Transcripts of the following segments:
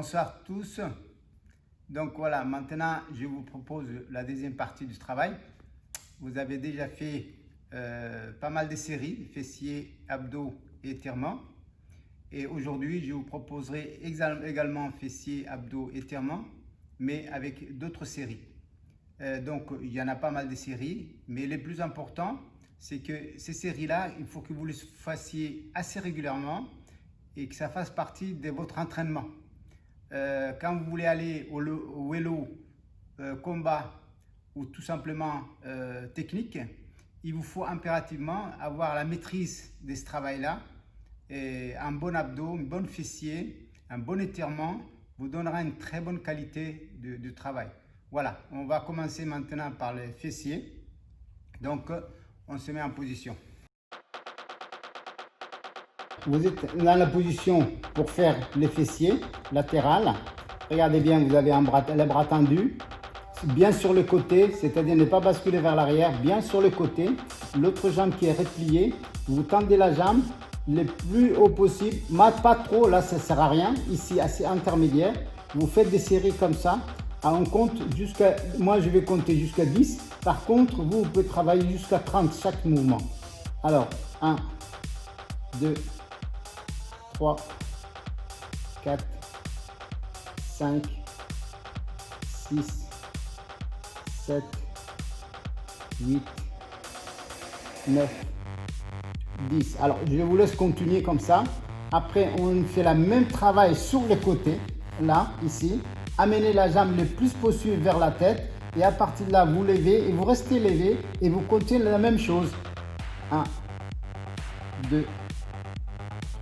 Bonsoir tous. Donc voilà, maintenant je vous propose la deuxième partie du travail. Vous avez déjà fait pas mal de séries, fessiers, abdos et étirements. Et aujourd'hui, je vous proposerai également fessiers, abdos, étirements, mais avec d'autres séries. Donc il y en a pas mal de séries, mais le plus important, c'est que ces séries-là, il faut que vous les fassiez assez régulièrement et que ça fasse partie de votre entraînement. Quand vous voulez aller au vélo, combat ou tout simplement technique, il vous faut impérativement avoir la maîtrise de ce travail-là. Et un bon abdos, un bon fessier, un bon étirement vous donnera une très bonne qualité de travail. Voilà, on va commencer maintenant par les fessiers. Donc, on se met en position. Vous êtes dans la position pour faire les fessiers latérales. Regardez bien, vous avez les bras tendus, bien sur le côté, c'est-à-dire ne pas basculer vers l'arrière, bien sur le côté. L'autre jambe qui est repliée, vous tendez la jambe le plus haut possible, pas trop, là ça ne sert à rien, ici assez intermédiaire. Vous faites des séries comme ça, on compte jusqu'à, moi je vais compter jusqu'à 10, par contre vous pouvez travailler jusqu'à 30 chaque mouvement. Alors 1, 2, 3, 4, 5, 6, 7, 8, 9, 10. Alors, je vous laisse continuer comme ça. Après, on fait le même travail sur les côtés, là, ici. Amenez la jambe le plus possible vers la tête. Et à partir de là, vous levez et vous restez levé et vous continuez la même chose. 1, 2,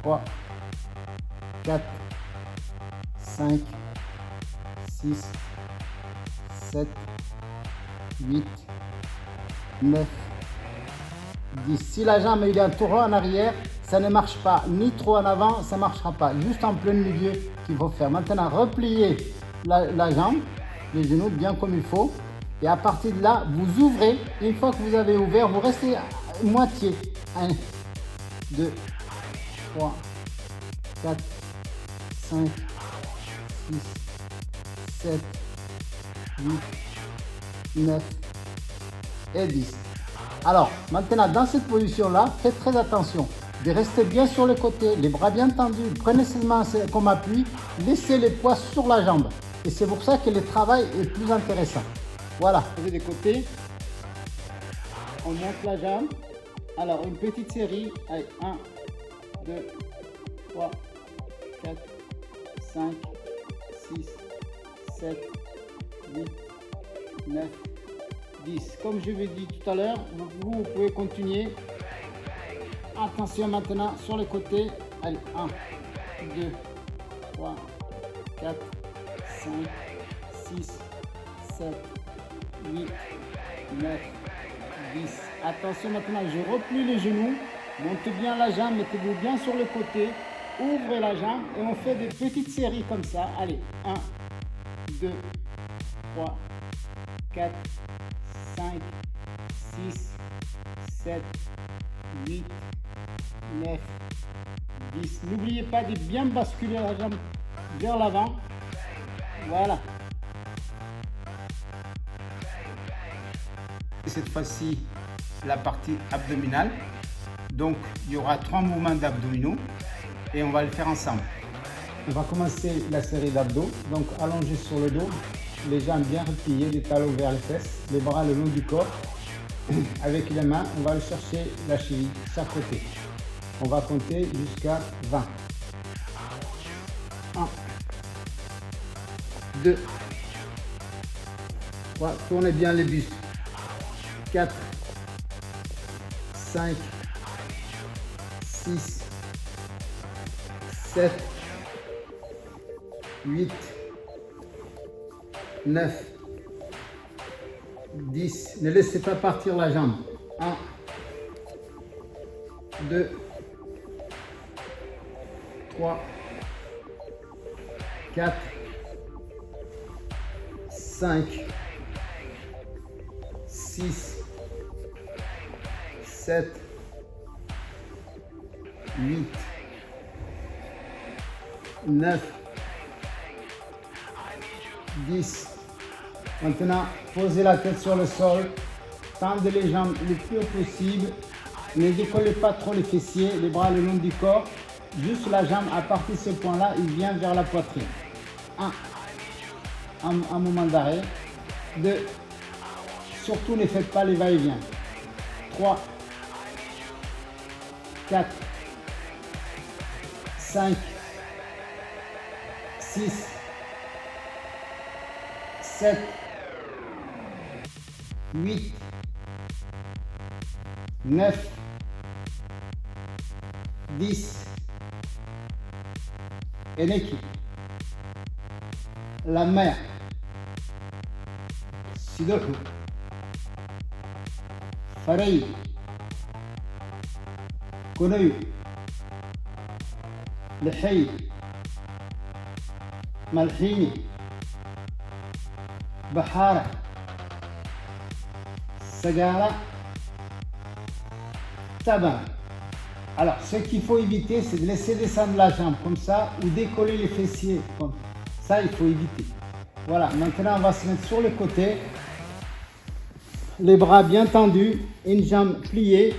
3, 4, 5, 6, 7, 8, 9, 10. Si la jambe est un tour en arrière, ça ne marche pas, ni trop en avant, ça ne marchera pas. Juste en plein milieu qu'il faut faire. Maintenant, repliez la jambe, les genoux bien comme il faut. Et à partir de là, vous ouvrez. Une fois que vous avez ouvert, vous restez moitié. 1, 2, 3, 4, 5, 6, 7, 8, 9 et 10. Alors, maintenant, dans cette position-là, faites très attention de rester bien sur le côté, les bras bien tendus. Prenez seulement comme appui, laissez les poids sur la jambe. Et c'est pour ça que le travail est plus intéressant. Voilà, posez des côtés. On monte la jambe. Alors, une petite série. Allez, 1, 2, 3, 4, 5, 6, 7, 8, 9, 10. Comme je vous ai dit tout à l'heure, vous pouvez continuer. Attention maintenant sur les côtés. Allez, 1, 2, 3, 4, 5, 6, 7, 8, 9, 10. Attention maintenant, je replie les genoux. Montez bien la jambe, mettez-vous bien sur le côté. Ouvrez la jambe et on fait des petites séries comme ça. Allez, 1, 2, 3, 4, 5, 6, 7, 8, 9, 10. N'oubliez pas de bien basculer la jambe vers l'avant. Voilà. Cette fois-ci, la partie abdominale. Donc, il y aura 3 mouvements d'abdominaux et on va le faire ensemble. On va commencer la série d'abdos. Donc, allongé sur le dos, les jambes bien repliées, les talons vers les fesses, les bras le long du corps. Avec les mains, on va aller chercher la cheville, chaque côté. On va compter jusqu'à 20. 1, 2, 3, tournez bien les bustes. 4, 5, 6, 7, 8, 9, 10. Ne laissez pas partir la jambe. 1, 2, 3, 4, 5, 6, 7, 8, 9, 10. Maintenant, posez la tête sur le sol. Tendez les jambes le plus haut possible. Ne décollez pas trop les fessiers, les bras le long du corps. Juste la jambe, à partir de ce point-là, il vient vers la poitrine. 1. Un moment d'arrêt. 2. Surtout ne faites pas les va-et-vient. 3. 4. 5. 6. 7. 8. 9. 10. Eneki. La mer. Sidoku. Farei. Konoyu. Lexey. Malhini. Bahara. Sagara. Taban. Alors, ce qu'il faut éviter, c'est de laisser descendre la jambe comme ça ou décoller les fessiers. Comme ça, il faut éviter. Voilà, maintenant on va se mettre sur le côté. Les bras bien tendus, une jambe pliée,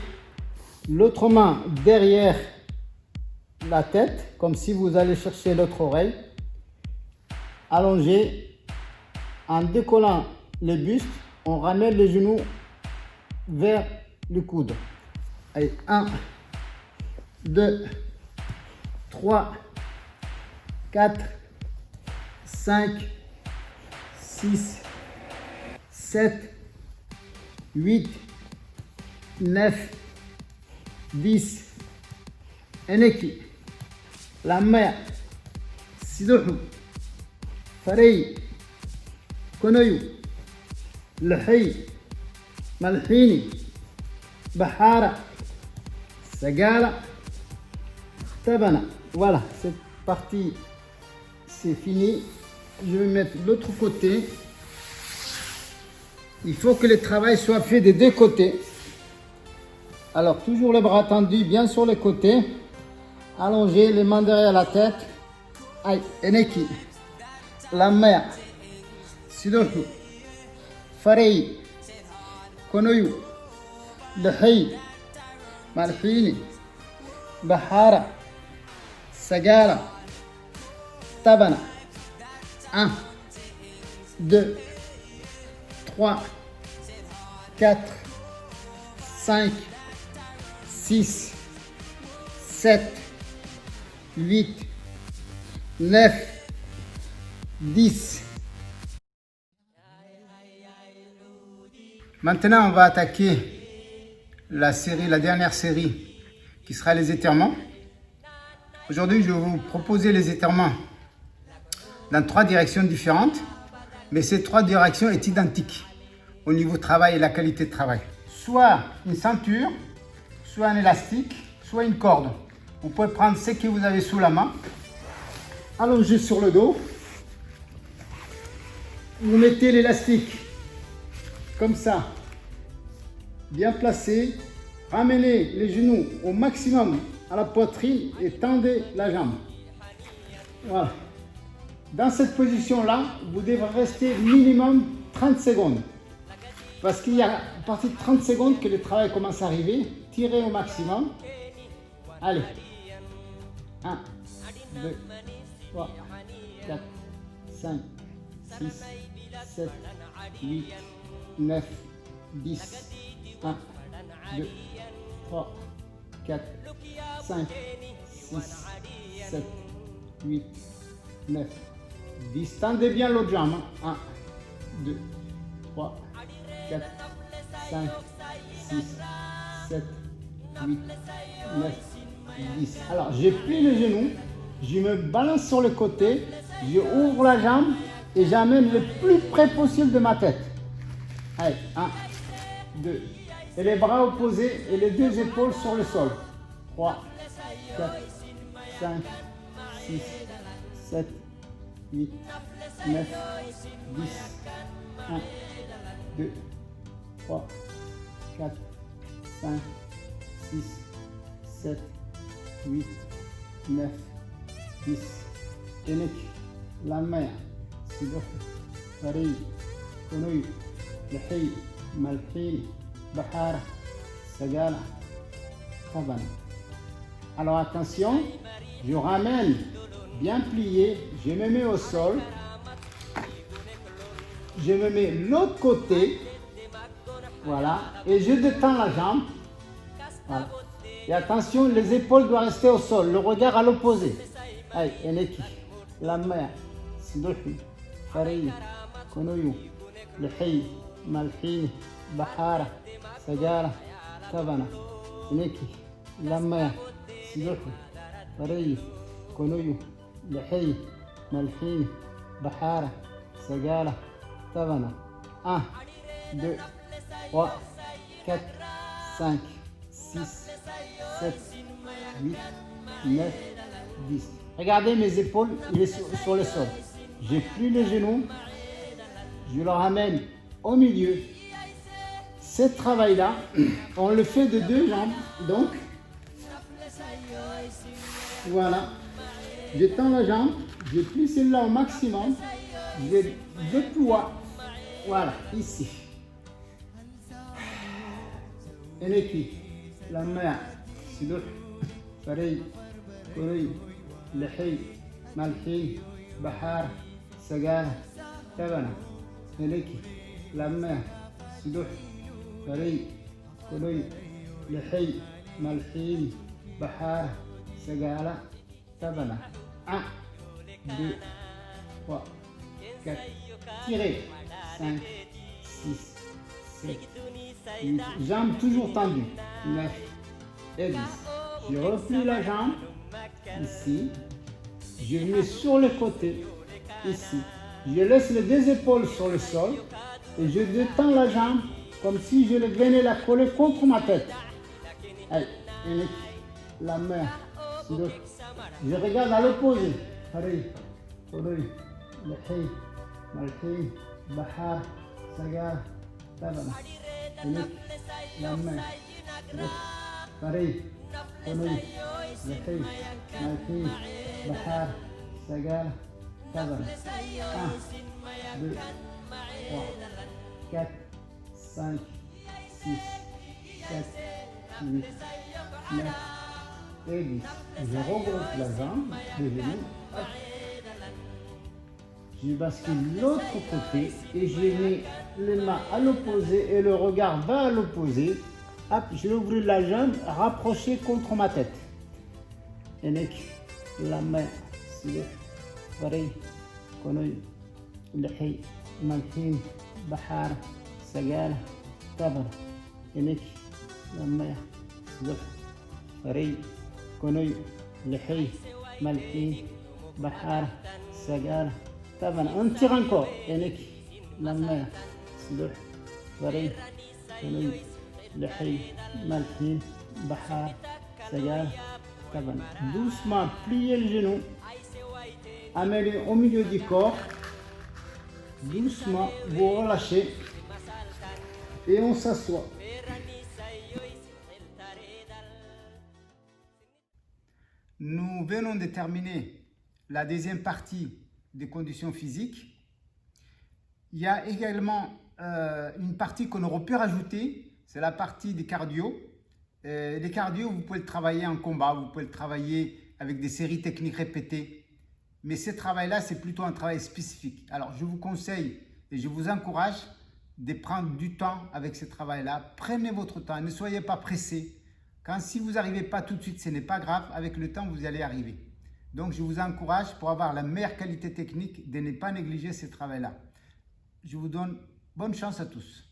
l'autre main derrière la tête, comme si vous allez chercher l'autre oreille. Allongé, en décollant le buste, on ramène les genoux vers le coude. Allez, 1, 2, 3, 4, 5, 6, 7, 8, 9, 10. Eneki. La mer. Sidohu. Farei. Konoyu. Lexey. Malhini. Bahara. Sagala. Tabana. Voilà, cette partie, c'est fini. Je vais mettre l'autre côté. Il faut que le travail soit fait des deux côtés. Alors, toujours les bras tendus, bien sur les côtés. Allongez les mains derrière la tête. Aïe, Eneki. La mer. Sidoku. Farei. Konoyu. Lexey. Malhini. Bahara. Sagara. Tabana. 1, 2, 3, 4, 5, 6, 7, 8, 9, 10. Maintenant, on va attaquer la dernière série, qui sera les étirements. Aujourd'hui, je vais vous proposer les étirements dans 3 directions différentes, mais ces 3 directions sont identiques au niveau travail et la qualité de travail. Soit une ceinture, soit un élastique, soit une corde. Vous pouvez prendre ce que vous avez sous la main, allongez sur le dos, vous mettez l'élastique comme ça, bien placé, ramenez les genoux au maximum à la poitrine et tendez la jambe. Voilà. Dans cette position-là, vous devrez rester minimum 30 secondes. Parce qu'il y a à partir de 30 secondes que le travail commence à arriver. Tirez au maximum. Allez. 1, 2, 3, 4, 5, 6, 7, 8, 9, 10. 1, 2, 3, 4, 5, 6, 7, 8, 9, 10. Tendez bien l'autre jambe. 1, 2, 3, 4, 5, 6, 7, 8, 9, 10. Alors, je plie les genoux, je me balance sur le côté, je ouvre la jambe et j'amène le plus près possible de ma tête. Allez, 1, 2. Et les bras opposés et les 2 épaules sur le sol. 3, 4, 5, 6, 7, 8, 9, 10. 1, 2, 3, 4, 5, 6, 7, 8, 9, 10. Eneki. La mer. Sidoku. فري كنوي لحي ملحين بحارة سجالة طبعا. Alors attention, je ramène bien plié, je me mets au sol, je me mets l'autre côté, voilà, et je détends la jambe, voilà. Et attention, les épaules doivent rester au sol, le regard à l'opposé. Allez, eneki, la main, sidohi, fareyi, konoyu, lexey, malxini, bahara, sagara, tabana, eneki, la main, sidohi, fareyi, konoyu, lexey, malxini, bahara, sagara, tabana. 1, 2, 3, 4, 5, 6, 7, 8, 9, 10. Regardez mes épaules, il est sur le sol. J'ai pris les genoux, je le ramène au milieu. Ce travail-là, on le fait de 2 jambes. Donc, voilà. Je tends la jambe, je plie celle-là au maximum, je déploie. Voilà, ici. Eneki, la main, sidoh, farey, كوري لحي ملحي بحار سجارة تبنة ملكي لما سدوح فري كوري لحي ملحي بحار سجارة تبنة 1, 2, 3, 4, tirez 5, 6, 7, 8, jambes toujours tendues 9 et 10. Je replie la jambe ici, je mets sur le côté ici, je laisse les 2 épaules sur le sol et je détends la jambe comme si je venais la coller contre ma tête. Allez, la main, je regarde à l'opposé. Allez, bahar, sagar, tabana. La main, pareil. كونوي لحي ملحي بحار سجالة تبنة 1, 2, 3, 4, 5, 6, 7, 8, 9 et 10. Je regroupe la jambe, les genoux. Je bascule l'autre côté et je mets les mains à l'opposé et le regard va à l'opposé. Hop, je vais ouvrir la jambe, rapprocher contre ma tête. Enek, la main, c'est pareil, konoy, lexi, malhin, bahar, sagal, tabar. Enek, la main, c'est pareil, konoy, lexi, malhin, bahar, sagal, tabar. On tire encore. Enek, la main, c'est pareil, konoy. لحي ملحي بحار سجارة تبنة. Doucement, pliez le genou, amenez au milieu du corps, doucement, vous relâchez et on s'assoit. Nous venons de terminer la deuxième partie des conditions physiques. Il y a également une partie qu'on aurait pu rajouter. C'est la partie des cardio. Les cardio, vous pouvez le travailler en combat, vous pouvez le travailler avec des séries techniques répétées. Mais ce travail-là, c'est plutôt un travail spécifique. Alors, je vous conseille et je vous encourage de prendre du temps avec ce travail-là. Prenez votre temps, ne soyez pas pressé. Quand si vous n'arrivez pas tout de suite, ce n'est pas grave. Avec le temps, vous allez arriver. Donc, je vous encourage pour avoir la meilleure qualité technique de ne pas négliger ce travail-là. Je vous donne bonne chance à tous.